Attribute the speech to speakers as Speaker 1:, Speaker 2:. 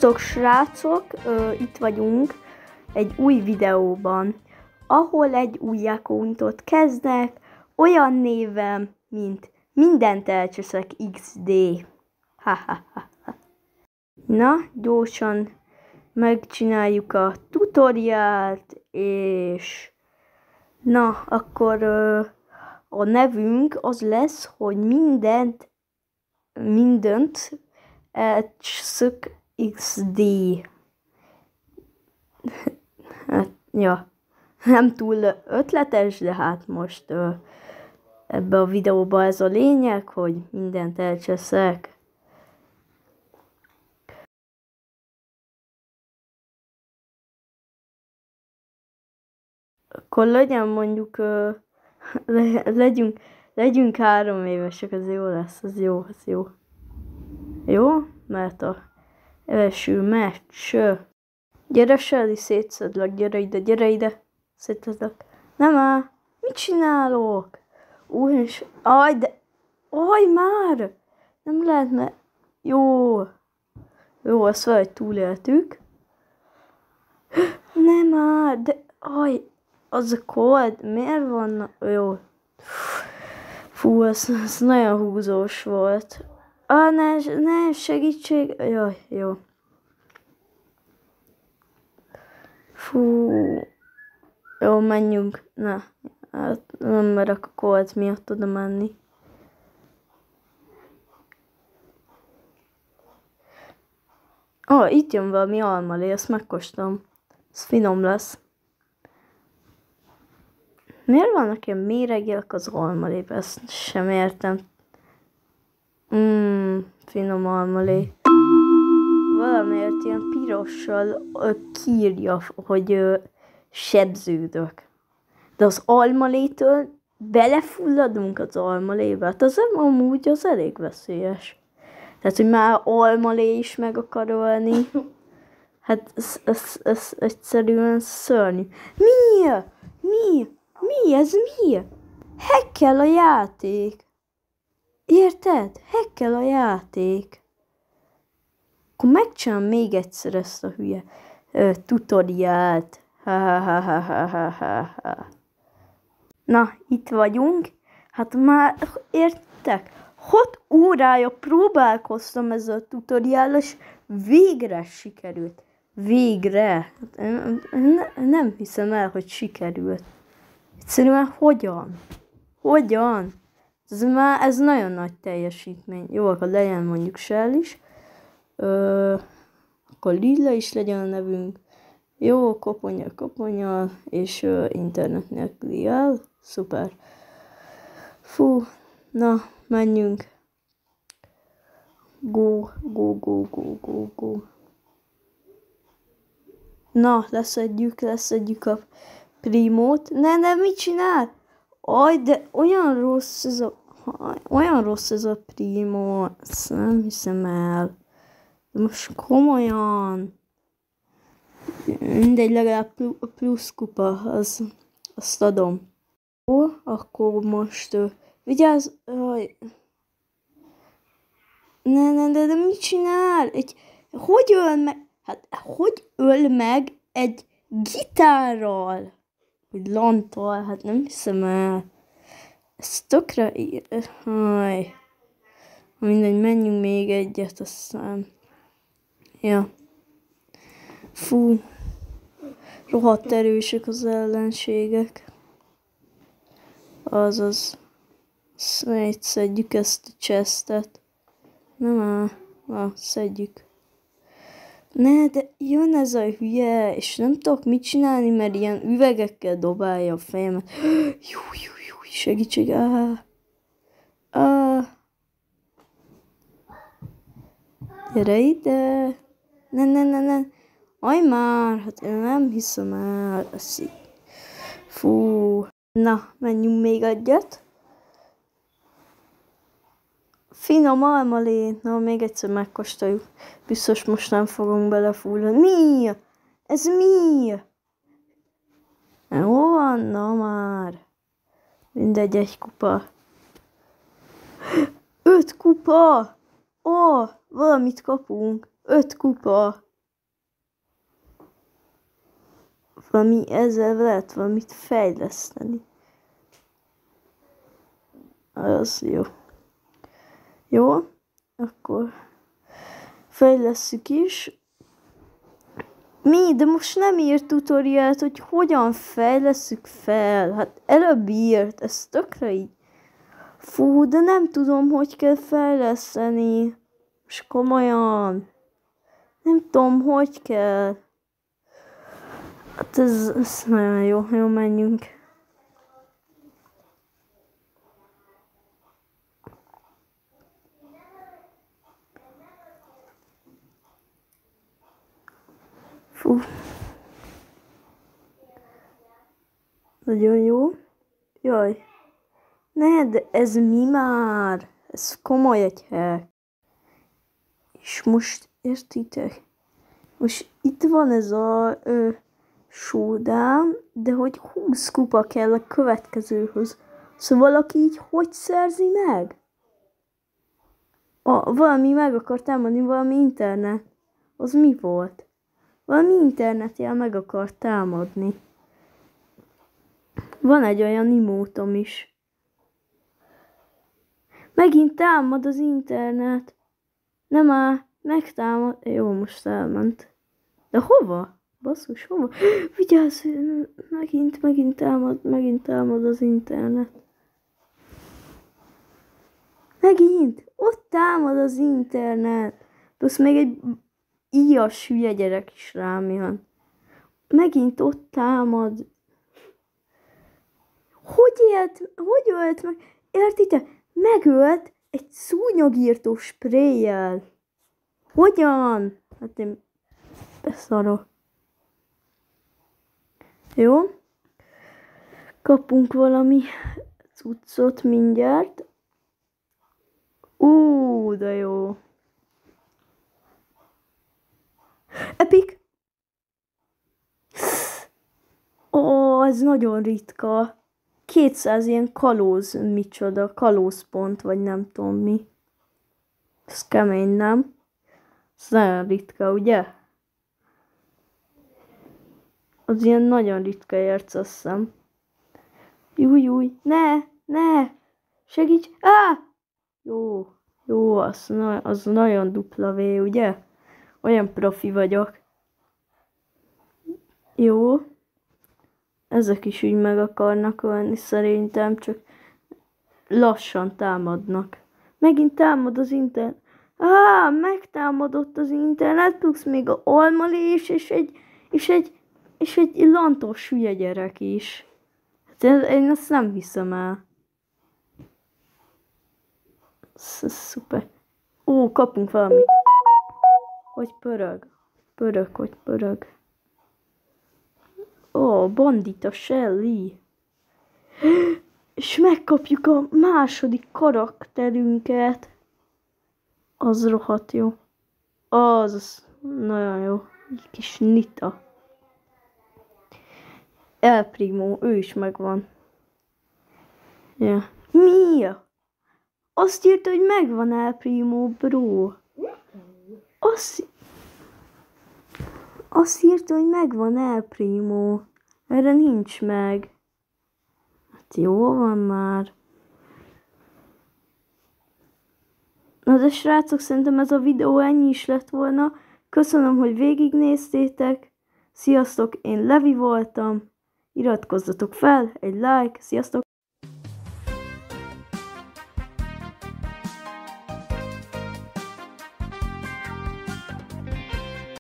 Speaker 1: Sziasztok srácok, itt vagyunk egy új videóban, ahol egy új accountot kezdek, olyan névem, mint mindent elcseszek XD. Na, gyorsan megcsináljuk a tutoriált, és na, akkor a nevünk az lesz, hogy mindent elcseszek XD. Hát, ja, nem túl ötletes, de hát most ebbe a videóba ez a lényeg, hogy mindent elcseszek. Akkor legyen mondjuk, legyünk 3 évesek, az jó lesz, az jó. Jó? Mert a első meccs. Gyere, Shelly, szétszedlek, gyere ide, szétszedlek. Nem áll, mit csinálok? És aj már! Nem lehet, mert jó, azt valahogy túléltük. Nem áll, de az a kód, miért van? Jó. Fú, ez nagyon húzós volt. Ne, segítség. Jaj, jó. Fú. Jó, menjünk. Na, hát nem merek a kód miatt oda menni. Itt jön valami almalé, ezt megkóstolom. Ez finom lesz. Miért vannak ilyen méregjelek az almalébe? Ezt sem értem. Finom almalé. Valamiért ilyen pirossal kiírja, hogy sebződök. De az almalétől belefulladunk az almalébe. Hát az amúgy az elég veszélyes. Tehát, hogy már almalé is meg akar ölni. Hát ez egyszerűen szörnyű. Mi? Ez mi? Hackkel a játék. Érted? Hackkel a játék. Akkor megcsinálom még egyszer ezt a hülye tutoriált. Na, itt vagyunk. Hát már értek? 6 órája próbálkoztam ezzel a tutoriállal, és végre sikerült. Végre. Nem hiszem el, hogy sikerült. Egyszerűen hogyan? Ez nagyon nagy teljesítmény. Jó, akkor legyen mondjuk Shell is. Akkor Lilla is legyen a nevünk. Jó, koponya, és internet nélküli el. Szuper. Fú, na, menjünk. Go. Na, leszedjük a Primót. Ne, mit csinál? De olyan rossz ez a Primo. Ezt nem hiszem el. De most komolyan. Mindegy, legalább plusz kupa. Azt adom. Jó, akkor most vigyázz. De mit csinál? Hogy öl meg? Hát, hogy öl meg egy gitárral? Vagy lanttal? Hát nem hiszem el. Ez tökre mindegy, menjünk még egyet, aztán. Ja. Fú. Rohadt erősek az ellenségek. Azaz. Szedjük ezt a chestet. Nem szedjük. Ne, de jön ez a hülye, és nem tudok mit csinálni, mert ilyen üvegekkel dobálja a fejemet. Jó, segítség. Gyere ide. Ne. Aj már, hát én nem hiszem el. Fú. Na, menjünk még egyet. Finom almalé. Na, még egyszer megkóstoljuk. Biztos most nem fogunk belefulladni. Mi? Ez mi? Jó van, na már. Mindegy, 1 kupa. 5 kupa! Valamit kapunk. 5 kupa. ezzel lehet valamit fejleszteni. Az jó. Jó, akkor fejlesszük is. Mi? De most nem írt tutoriált, hogy hogyan fejlesszük fel. Hát előbb írt, ez tökre így. Fú, de nem tudom, hogy kell fejleszteni. És komolyan. Nem tudom, hogy kell. Hát ez nagyon jó, jó, menjünk. Fú. Nagyon jó. Jaj. Ne, de ez mi már? Ez komoly egy hack. És most értitek? Most itt van ez a showdown, de hogy 20 kupa kell a következőhöz. Szóval valaki így hogy szerzi meg? Valami meg akar támadni, valami internet. Az mi volt? Valami internetjel meg akar támadni. Van egy olyan imótom is. Megint támad az internet. Nem áll, megtámad. Jó, most elment. De hova? Basszus, hova? Vigyázz, megint támad az internet. Megint! Ott támad az internet. Plusz még egy ilyas hülye gyerek is rám jön. Megint ott támad. Hogy ölt meg? Értitek? Megölt egy szúnyogírtó spréjjel. Hogyan? Hát én beszarok. Jó? Kapunk valami cuccot mindjárt. De jó. Epic. Ez nagyon ritka. 200 ilyen kalózpont, vagy nem tudom mi. Ez kemény, nem? Ez nagyon ritka, ugye? Az ilyen nagyon ritka érc, azt hiszem. Júj, ne! Segíts! Jó, az nagyon dupla V, ugye? Olyan profi vagyok. Jó. Ezek is úgy meg akarnak ölni, szerintem, csak lassan támadnak. Megint támad az internet. Megtámadott az internet, plusz még a almalés, és egy lantos hülye gyerek is. Hát én ezt nem hiszem el. Ez szuper. Kapunk valamit. Hogy pörög. Pörög. Bandita Shelly. És megkapjuk a második karakterünket. Az rohadt jó. Az nagyon jó. Egy kis Nita. El Primo, ő is megvan. Ja. Mi? Azt írta, hogy megvan El Primo, bro. Azt írta, hogy megvan El Primo. Erre nincs meg. Hát jó van már. Na de srácok, szerintem ez a videó ennyi is lett volna. Köszönöm, hogy végignéztétek. Sziasztok, én Levi voltam. Iratkozzatok fel, egy like, sziasztok!